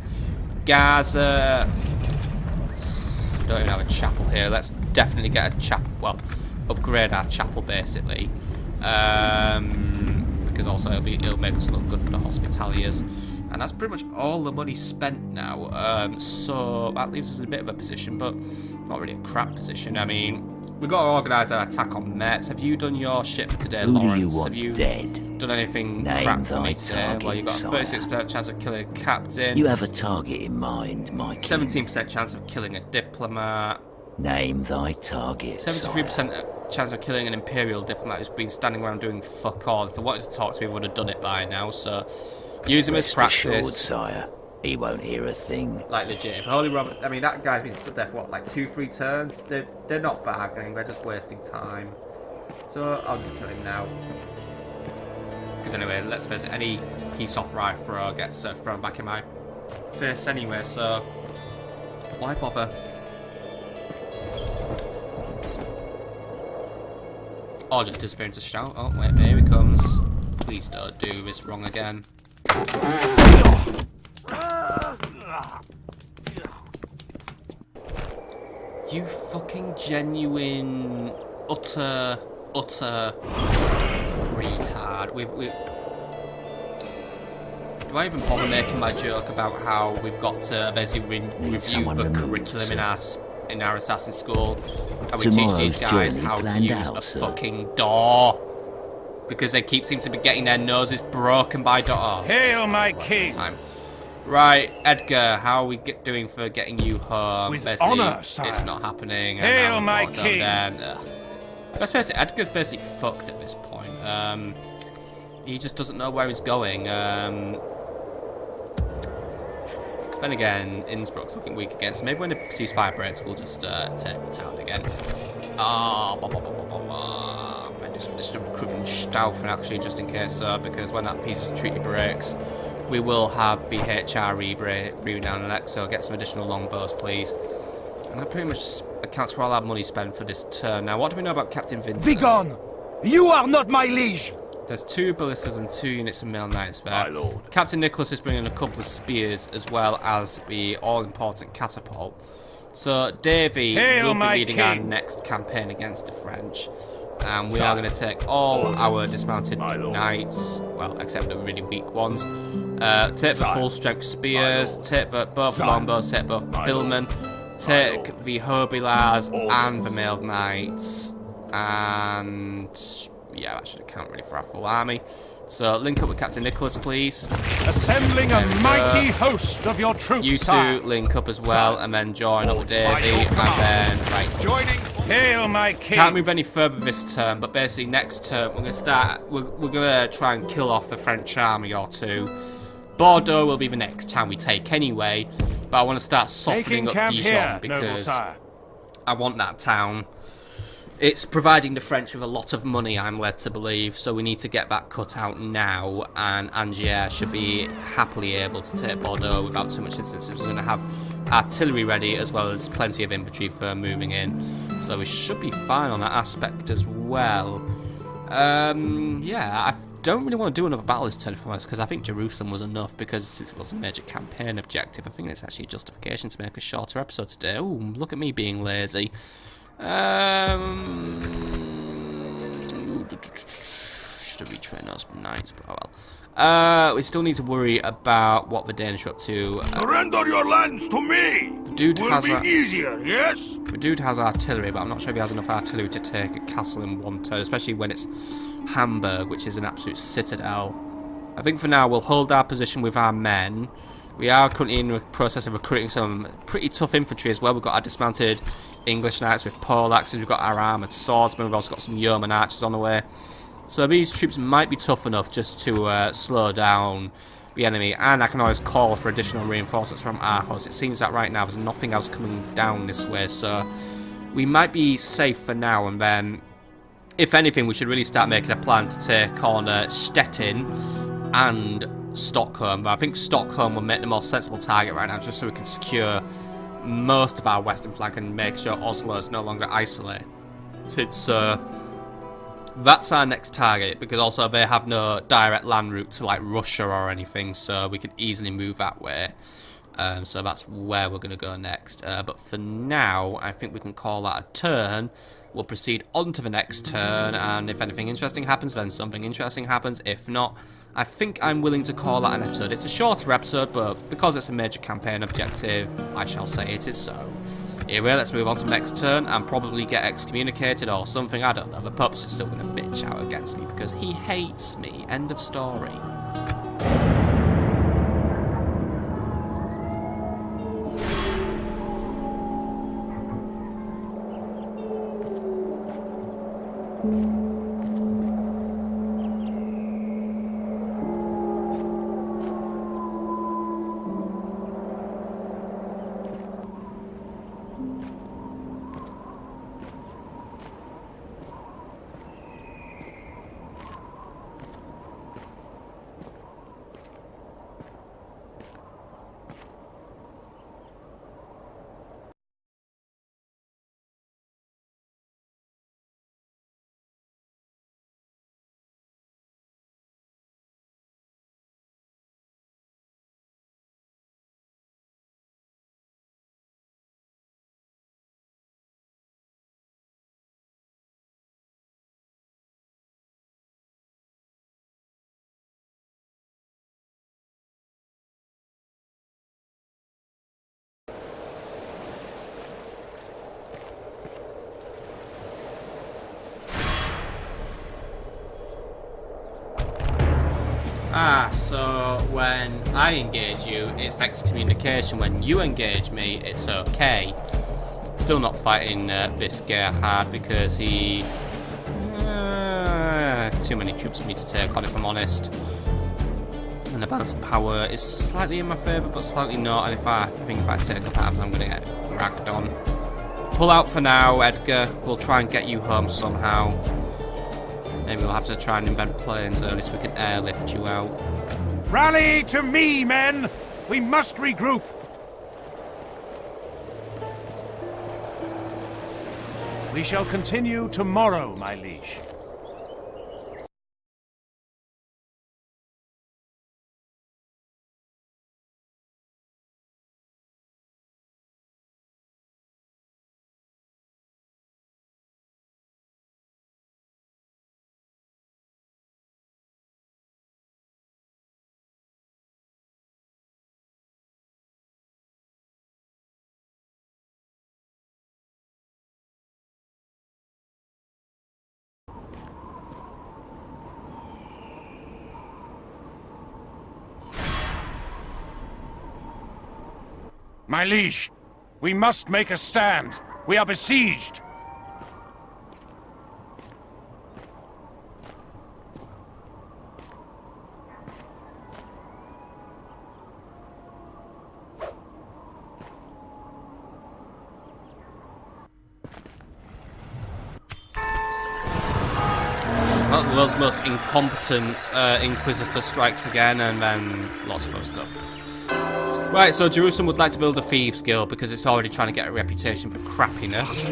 Speaker 1: Gaza, we don't even have a chapel here. Let's definitely get a chapel. Well, upgrade our chapel basically, because also it'll make us look good for the hospitaliers. And that's pretty much all the money spent now. So that leaves us in a bit of a position, but not really a crap position. I mean, we've got to organise our attack on Metz. Have you done your ship today, Lawrence? Have you done anything crap for me today? Well, you've got a 36% chance of killing a captain.
Speaker 4: You have a target in mind, my king.
Speaker 1: 17% chance of killing a diplomat.
Speaker 4: Name thy target,
Speaker 1: 73% chance of killing an imperial diplomat who's been standing around doing fuck all. If they wanted to talk to me, we would have done it by now, so use him as practice.
Speaker 4: Assured, sire. He won't hear a thing.
Speaker 1: Like legit. If Holy Robert, I mean, that guy's been stood there for what, like 2-3 turns? They're not bargaining, they're just wasting time. So I'll just kill him now. Because anyway, let's face it, any piece off right throw gets thrown back in my face anyway, so why bother? Or just disappear into shout. Oh wait, here he comes. Please don't do this wrong again. You fucking genuine, utter retard. Do I even bother making my joke about how we've got to basically review the curriculum in our assassin school, and we teach these guys how to use a fucking door? Because they seem to be getting their noses broken by door. Oh,
Speaker 2: Hail my king!
Speaker 1: Right, Edgar, how are we doing for getting you home?
Speaker 2: With
Speaker 1: basically,
Speaker 2: honor, sire.
Speaker 1: It's not happening.
Speaker 2: Hail my king!
Speaker 1: Let's face it, Edgar's basically fucked at this point. point. He just doesn't know where he's going. Then again, Innsbruck's looking weak again, so maybe when the ceasefire breaks, we'll just take the town again. Maybe some additional recruitment Staufen actually, just in case, because when that peace treaty breaks, we will have VHR breathing down the neck, so get some additional longbows, please. And that pretty much accounts for all our money spent for this turn. Now, what do we know about Captain Vincent?
Speaker 5: Begone! You are not my liege!
Speaker 1: There's 2 ballistas and 2 units of male knights there.
Speaker 3: My lord.
Speaker 1: Captain Nicholas is bringing a couple of spears as well as the all-important catapult. So Davy will be leading our next campaign against the French. And we are going to take all our dismounted knights, well, except the really weak ones. Take the full-strength spears, take both longbows, take both billmen, take the hobilars and the mailed knights. And yeah, that should account really for our full army. So link up with Captain Nicholas, please.
Speaker 2: Assembling a mighty host of your troops.
Speaker 1: You two link up as well, and then join up with Davy, and then right.
Speaker 3: Joining.
Speaker 2: Hail, my king.
Speaker 1: Can't move any further this turn, but basically next turn we're gonna start. We're gonna try and kill off the French army or 2. Bordeaux will be the next town we take anyway, but I want to start softening up Dijon because I want that town. It's providing the French with a lot of money, I'm led to believe, so we need to get that cut out now, and Angers should be happily able to take Bordeaux without too much insistence. We're going to have artillery ready as well as plenty of infantry for moving in, so we should be fine on that aspect as well. Yeah, I don't really want to do another battle this turn, if I'm honest, because I think Jerusalem was enough, because it was a major campaign objective. I think it's actually a justification to make a shorter episode today. Oh, look at me being lazy. Should have retrained those knights, but oh well. We still need to worry about what the Danish are up to.
Speaker 3: Surrender your lands to me!
Speaker 1: Dude
Speaker 3: will be easier, yes?
Speaker 1: The dude has artillery, but I'm not sure if he has enough artillery to take a castle in one turn, especially when it's Hamburg, which is an absolute citadel. I think for now we'll hold our position with our men. We are currently in the process of recruiting some pretty tough infantry as well. We've got our dismounted English knights with poleaxes, we've got our armoured swordsmen, we've also got some yeoman archers on the way. So these troops might be tough enough just to slow down the enemy, and I can always call for additional reinforcements from Aarhus. It seems that right now there's nothing else coming down this way, so we might be safe for now, and then if anything we should really start making a plan to take on Stettin and Stockholm. But I think Stockholm will make the most sensible target right now, just so we can secure most of our western flank and make sure Oslo is no longer isolated. So that's our next target, because also they have no direct land route to like Russia or anything, so we could easily move that way. So that's where we're going to go next. But for now, I think we can call that a turn. We'll proceed on to the next turn, and if anything interesting happens, then something interesting happens. If not, I think I'm willing to call that an episode. It's a shorter episode, but because it's a major campaign objective, I shall say it is so. Anyway, let's move on to the next turn and probably get excommunicated or something, I don't know. The pups are still going to bitch out against me because he hates me. End of story. So when I engage you, it's excommunication. When you engage me, it's okay. Still not fighting this guy hard because he too many troops for me to take on, if I'm honest. And the balance of power is slightly in my favour, but slightly not. And I think if I take up arms, I'm going to get ragged on. Pull out for now, Edgar. We'll try and get you home somehow. Maybe we'll have to try and invent planes early so we can airlift you out.
Speaker 2: Rally to me, men! We must regroup! We shall continue tomorrow, my liege. My liege, we must make a stand. We are besieged.
Speaker 1: Well, the world's most incompetent Inquisitor strikes again, and then lots of other stuff. Right, so Jerusalem would like to build a Thieves Guild because it's already trying to get a reputation for crappiness.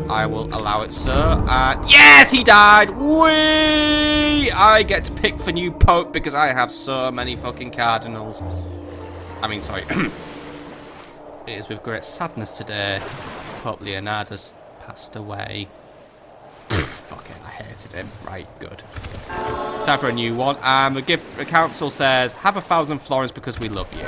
Speaker 1: I will allow it, sir. And yes, he died! Whee! I get to pick for new Pope because I have so many fucking cardinals. I mean, sorry. It is with great sadness today. Pope Leonard has passed away. Fuck it, I hated him. Right, good. Time for a new one. The council says, have 1,000 florins because we love you.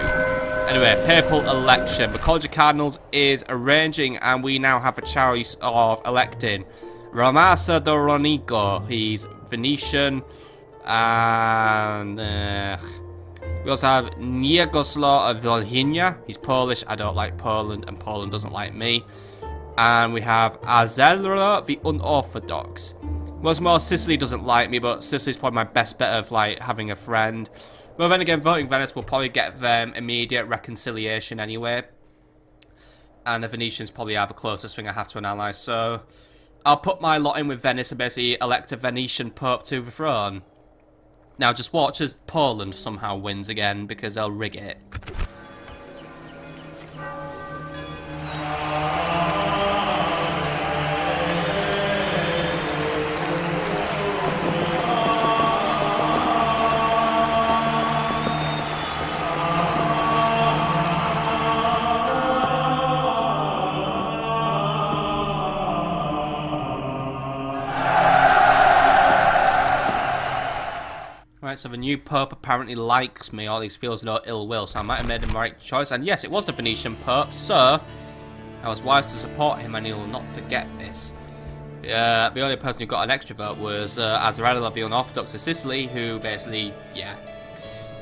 Speaker 1: Anyway, papal election. The College of Cardinals is arranging, and we now have a choice of electing Ramasa Doronico. He's Venetian. And we also have Niegoslo of Volhynia. He's Polish. I don't like Poland, and Poland doesn't like me. And we have Azelra the Unorthodox. Once more, Sicily doesn't like me, but Sicily's probably my best bet of like having a friend. But then again, voting Venice will probably get them immediate reconciliation anyway. And the Venetians probably are the closest thing I have to an ally, so I'll put my lot in with Venice and basically elect a Venetian Pope to the throne. Now just watch as Poland somehow wins again, because they'll rig it. Right, so the new Pope apparently likes me, or at least feels no ill will, so I might have made the right choice. And yes, it was the Venetian Pope, so I was wise to support him, and he will not forget this. The only person who got an extra vote was Azarella, the Unorthodox of Sicily, who basically, yeah,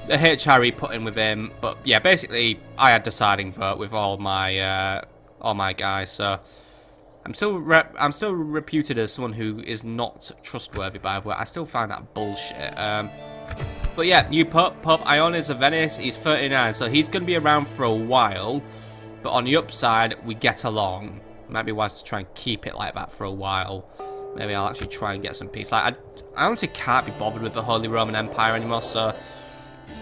Speaker 1: the HRE put in with him. But yeah, basically, I had deciding vote with all my guys, so I'm still reputed as someone who is not trustworthy, by the way. I still find that bullshit. But yeah, new Pope Ioannis of Venice. He's 39, so he's going to be around for a while. But on the upside, we get along. Might be wise to try and keep it like that for a while. Maybe I'll actually try and get some peace. Like I honestly can't be bothered with the Holy Roman Empire anymore. So,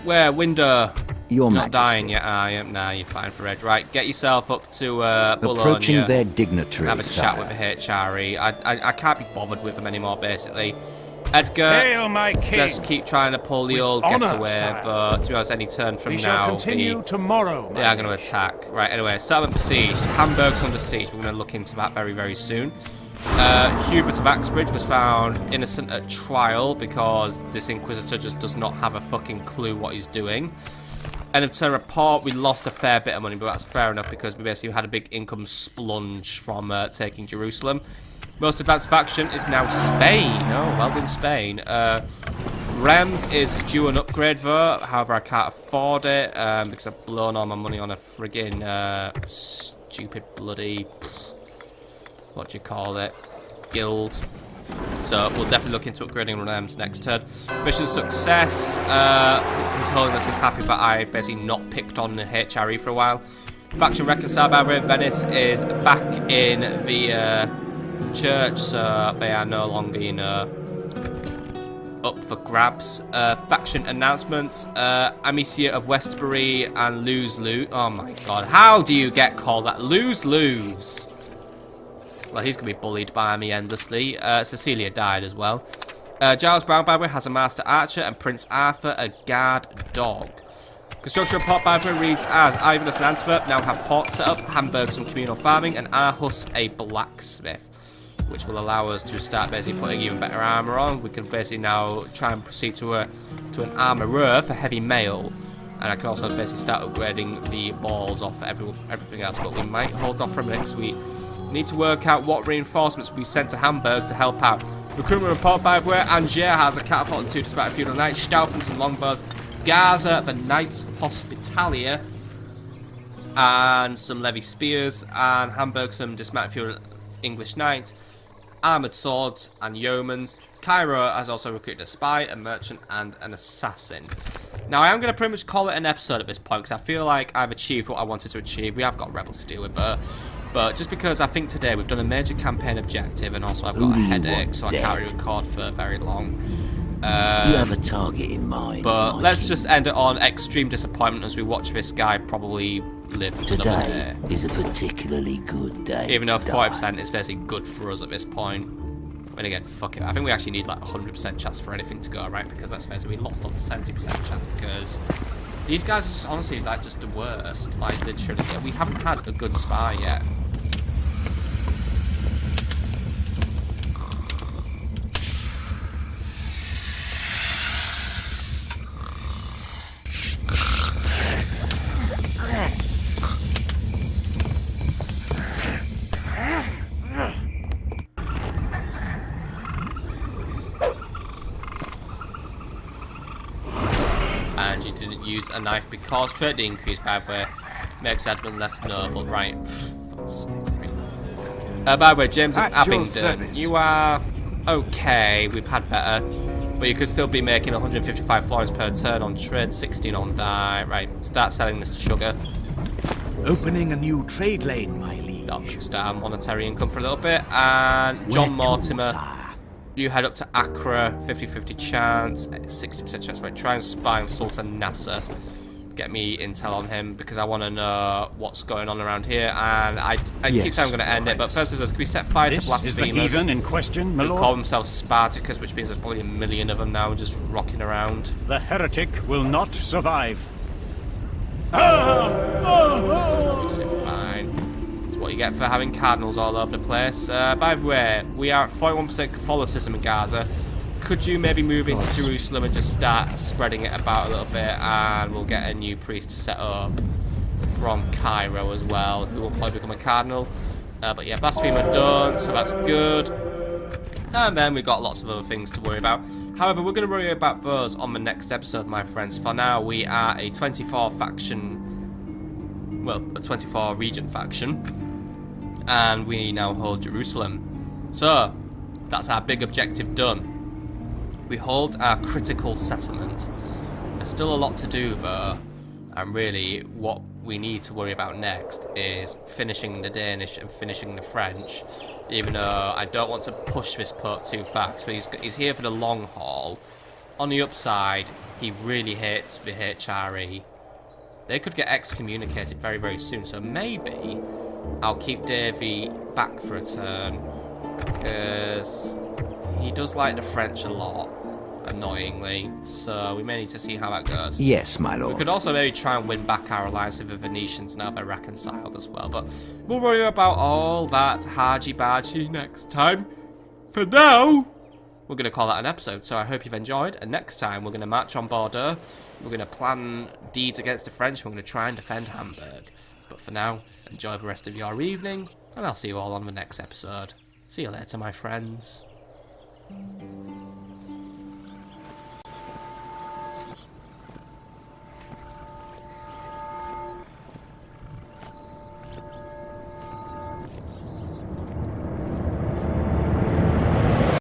Speaker 1: where Window?
Speaker 6: Your
Speaker 1: not
Speaker 6: Majesty.
Speaker 1: dying yet, are you? Nah, you're fine for Red. Right, get yourself up to
Speaker 6: Approaching
Speaker 1: Bologna.
Speaker 6: their dignitaries,
Speaker 1: Have a chat with the HRE. I can't be bothered with them anymore, basically. Edgar,
Speaker 2: Hail, my king!
Speaker 1: let's keep trying to pull the
Speaker 2: With
Speaker 1: old
Speaker 2: honor,
Speaker 1: getaway.
Speaker 2: sire.
Speaker 1: To be honest, any turn from
Speaker 2: We
Speaker 1: now,
Speaker 2: shall continue tomorrow,
Speaker 1: they are going to attack. Right, anyway, settlement besieged. Hamburg's under siege. We're going to look into that very, very soon. Hubert of Axbridge was found innocent at trial because this Inquisitor just does not have a fucking clue what he's doing. And to report, we lost a fair bit of money, but that's fair enough because we basically had a big income splunge from taking Jerusalem. Most advanced faction is now Spain. Oh, well done, Spain. Rams is due an upgrade though, however I can't afford it because I've blown all my money on a friggin' stupid bloody, what do you call it, guild. So we'll definitely look into upgrading one of them next turn. Mission success. His Holiness is happy, but I've basically not picked on the HRE for a while. Faction reconciled by Venice is back in the church, so they are no longer, you know, up for grabs. Faction announcements. Amicia of Westbury and Lose. Oh my god, how do you get called that? Lose. Well, he's going to be bullied by me endlessly. Cecilia died as well. Giles Brown, by the way, has a Master Archer, and Prince Arthur a Guard Dog. Construction report, by the way, reads as Iverness and Antwerp now have ports set up, Hamburg some communal farming, and Aarhus a blacksmith, which will allow us to start basically putting even better armour on. We can basically now try and proceed to an armourer for heavy mail. And I can also basically start upgrading the balls off everything else, but we might hold off from next week. Need to work out what reinforcements will be sent to Hamburg to help out. Recruitment report, by the way, Angers has a catapult and 2 despite a feudal knight, Stauffen some longbows, Gaza the Knights Hospitalia, and some levy spears, and Hamburg some dismounted feudal English knights, armoured swords and yeomans. Cairo has also recruited a spy, a merchant, and an assassin. Now, I am going to pretty much call it an episode at this point, because I feel like I've achieved what I wanted to achieve. We have got rebels to deal with, but just because I think today we've done a major campaign objective, and also I've got a headache, so I can't really record for very long.
Speaker 4: You have a target in mind.
Speaker 1: But let's just end it on extreme disappointment as we watch this guy probably live another day.
Speaker 4: Today is a particularly good day.
Speaker 1: Even though 40% is basically good for us at this point. And again, fuck it. I think we actually need like 100% chance for anything to go right, because let's face it, we lost on the 70% chance because these guys are just honestly like just the worst. Like literally, we haven't had a good spy yet. And you didn't use a knife because credit increase, by the way, makes Edmund less noble, right? By the way, James of Abingdon, you are okay. We've had better, but you could still be making 155 florins per turn on trade, 16 on die. Right, start selling this sugar.
Speaker 5: Opening a new trade lane, my liege.
Speaker 1: That'll boost our monetary income for a little bit. And John Mortimer, you head up to Accra, 50-50 chance, 60% chance. Right, try and spy on Sultan Nasser. Get me intel on him because I want to know what's going on around here. And I keep saying I'm going to end it, but first of all, can we set fire to blasphemers?
Speaker 2: Is the heathen in question, my
Speaker 1: who
Speaker 2: lord?
Speaker 1: call themselves Spartacus, which means there's probably a million of them now just rocking around.
Speaker 2: The heretic will not survive.
Speaker 1: You did it fine. It's what you get for having cardinals all over the place. By the way, we are at 41% Catholicism in Gaza. Could you maybe move into Jerusalem and just start spreading it about a little bit, and we'll get a new priest set up from Cairo as well, who will probably become a cardinal. But yeah, blasphemer done, so that's good. And then we've got lots of other things to worry about. However, we're going to worry about those on the next episode, my friends. For now, we are a 24 faction, well, a 24 regent faction, and we now hold Jerusalem. So, that's our big objective done. We hold our critical settlement. There's still a lot to do though, and really what we need to worry about next is finishing the Danish and finishing the French, even though I don't want to push this Pope too far, so he's here for the long haul. On the upside, he really hates the HRE. They could get excommunicated very, very soon, so maybe I'll keep Davy back for a turn, because he does like the French a lot, annoyingly, so we may need to see how that goes.
Speaker 4: Yes, my lord.
Speaker 1: We could also maybe try and win back our alliance with the Venetians now they're reconciled as well, but we'll worry about all that hargy-bargy next time. For now, we're going to call that an episode, so I hope you've enjoyed, and next time we're going to march on Bordeaux, we're going to plan deeds against the French, and we're going to try and defend Hamburg. But for now, enjoy the rest of your evening, and I'll see you all on the next episode. See you later, my friends.